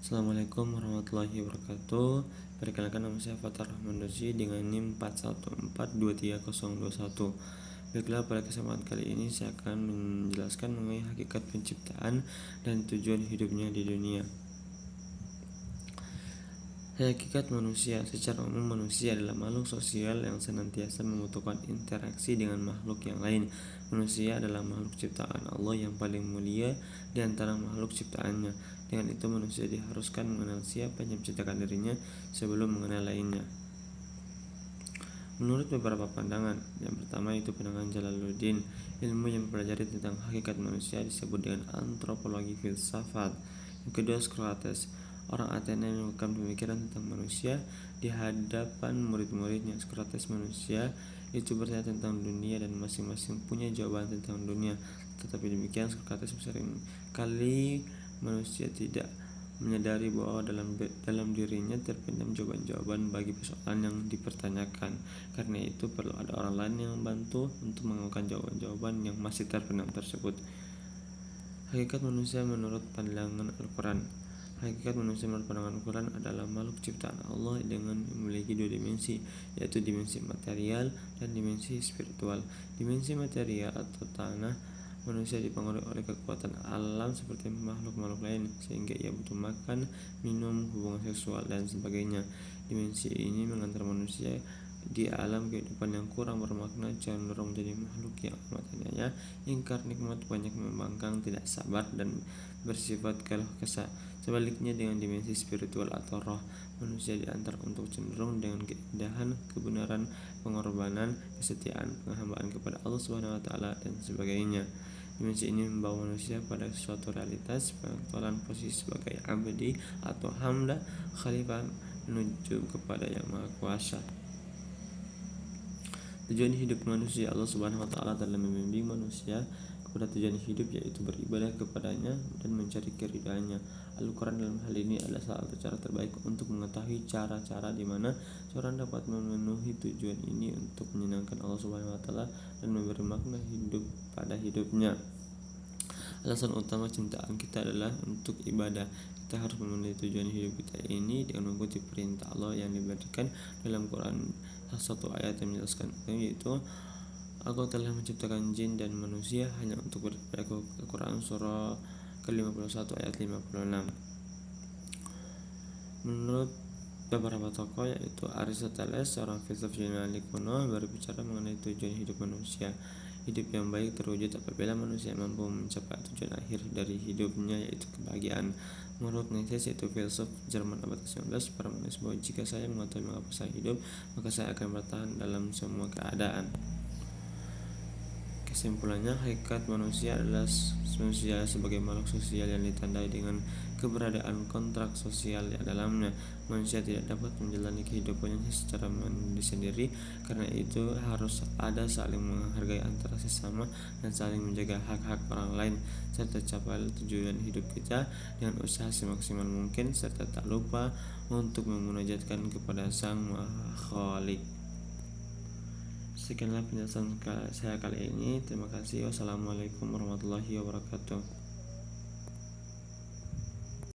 Assalamualaikum warahmatullahi wabarakatuh. Perkenalkan, nama saya Fathar Rahman Dozi dengan NIM 414232021. Baiklah, pada kesempatan kali ini saya akan menjelaskan mengenai hakikat penciptaan dan tujuan hidupnya di dunia. Hakikat manusia. Secara umum, manusia adalah makhluk sosial yang senantiasa membutuhkan interaksi dengan makhluk yang lain. Manusia adalah makhluk ciptaan Allah yang paling mulia di antara makhluk ciptaannya. Dengan itu, manusia diharuskan mengenal siapa yang menciptakan dirinya sebelum mengenal lainnya. Menurut beberapa pandangan, yang pertama itu pandangan Jalaluddin, ilmu yang mempelajari tentang hakikat manusia disebut dengan antropologi filsafat. Yang kedua, Socrates, orang Athena yang melakukan pemikiran tentang manusia di hadapan murid-muridnya. Socrates, manusia itu bertanya tentang dunia dan masing-masing punya jawaban tentang dunia. Tetapi demikian, Socrates seringkali manusia tidak menyadari bahwa dalam dirinya terpendam jawaban-jawaban bagi persoalan yang dipertanyakan. Karena itu perlu ada orang lain yang membantu untuk menemukan jawaban-jawaban yang masih terpendam tersebut. Hakikat manusia menurut pandangan Al-Quran. Hakikat manusia menurut pandangan Al-Quran adalah makhluk ciptaan Allah dengan memiliki dua dimensi, yaitu dimensi material dan dimensi spiritual. Dimensi material atau tanah, manusia dipengaruhi oleh kekuatan alam seperti makhluk-makhluk lain, sehingga ia butuh makan, minum, hubungan seksual, dan sebagainya. Dimensi ini mengantar manusia di alam kehidupan yang kurang bermakna, cenderung menjadi makhluk yang amat aniaya, ingkar nikmat, banyak membangkang, tidak sabar, dan bersifat keluh kesah. Sebaliknya, dengan dimensi spiritual atau roh, manusia diantar untuk cenderung dengan keindahan, kebenaran, pengorbanan, kesetiaan, penghambaan kepada Allah Subhanahu wa taala, dan sebagainya. Dimensi ini membawa manusia pada suatu realitas pengaktualan posisi sebagai abdi atau hamba khalifah menuju kepada Yang Maha Kuasa. Tujuan hidup manusia. Allah Subhanahu wa taala telah membimbing manusia kepada tujuan hidup, yaitu beribadah kepadanya dan mencari keridhaannya. Al-Quran dalam hal ini adalah salah satu cara terbaik untuk mengetahui cara-cara di mana seorang dapat memenuhi tujuan ini untuk menyenangkan Allah Subhanahu wa taala dan memberi makna hidup pada hidupnya. Alasan utama ciptaan kita adalah untuk ibadah. Kita harus memenuhi tujuan hidup kita ini dengan mengikuti perintah Allah yang diberikan dalam Quran. Salah satu ayat yang menjelaskan yaitu, Aku telah menciptakan jin dan manusia hanya untuk beribadah. Al-Quran surah ke-51 ayat 56. Menurut beberapa tokoh, yaitu Aristoteles, seorang filsuf Yunani kuno, berbicara mengenai tujuan hidup manusia. Hidup yang baik terwujud apabila manusia mampu mencapai tujuan akhir dari hidupnya, yaitu kebahagiaan. Menurut Nietzsche, yaitu filsuf Jerman abad ke-19, para manusia bahwa jika saya mengetahui mengapa saya hidup, maka saya akan bertahan dalam semua keadaan. Kesimpulannya, hakikat manusia adalah manusia sebagai makhluk sosial yang ditandai dengan keberadaan kontrak sosial di dalamnya. Manusia tidak dapat menjalani kehidupannya secara mandiri sendiri, karena itu harus ada saling menghargai antara sesama dan saling menjaga hak-hak orang lain, serta capai tujuan hidup kita dengan usaha semaksimal mungkin, serta tak lupa untuk memunajatkan kepada Sang Maha Khalik. Sekianlah penjelasan saya kali ini. Terima kasih. Wassalamualaikum warahmatullahi wabarakatuh.